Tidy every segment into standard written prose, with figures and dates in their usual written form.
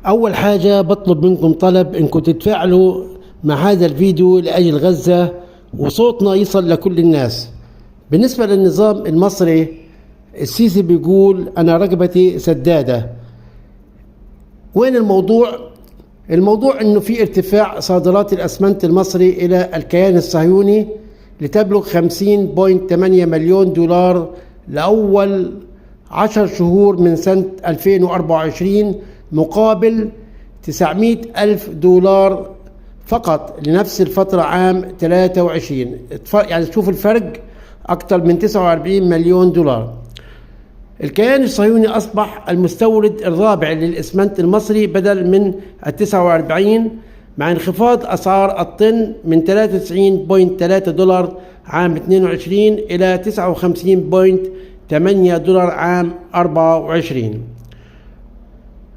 أول حاجة بطلب منكم طلب إنكم تتفاعلوا مع هذا الفيديو لأجل غزة وصوتنا يصل لكل الناس. بالنسبة للنظام المصري، السيسي بيقول أنا رقبتي سدادة. وين الموضوع؟ الموضوع إنه في ارتفاع صادرات الأسمنت المصري إلى الكيان الصهيوني لتبلغ 50.8 مليون دولار لأول 10 شهور من سنة 2024 مقابل 900 ألف دولار فقط لنفس الفترة عام 23. يعني تشوف الفرق أكثر من 49 مليون دولار. الكيان الصهيوني أصبح المستورد الرابع للإسمنت المصري بدل من 49 مع انخفاض أسعار الطن من 93.3 دولار عام 22 إلى 59.8 دولار عام 24.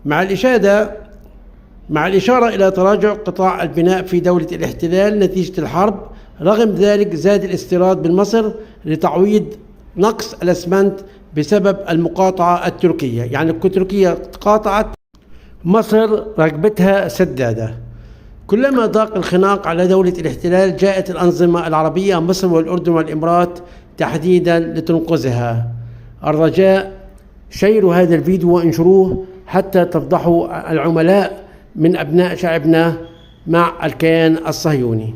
مع الإشارة إلى تراجع قطاع البناء في دولة الاحتلال نتيجة الحرب. رغم ذلك زاد الاستيراد من مصر لتعويض نقص الأسمنت بسبب المقاطعة التركية. يعني تركيا قاطعت، مصر رقبتها سدادة. كلما ضاق الخناق على دولة الاحتلال جاءت الأنظمة العربية مصر والأردن والإمارات تحديدا لتنقذها. الرجاء شيروا هذا الفيديو وانشروه حتى تفضحوا العملاء من أبناء شعبنا مع الكيان الصهيوني.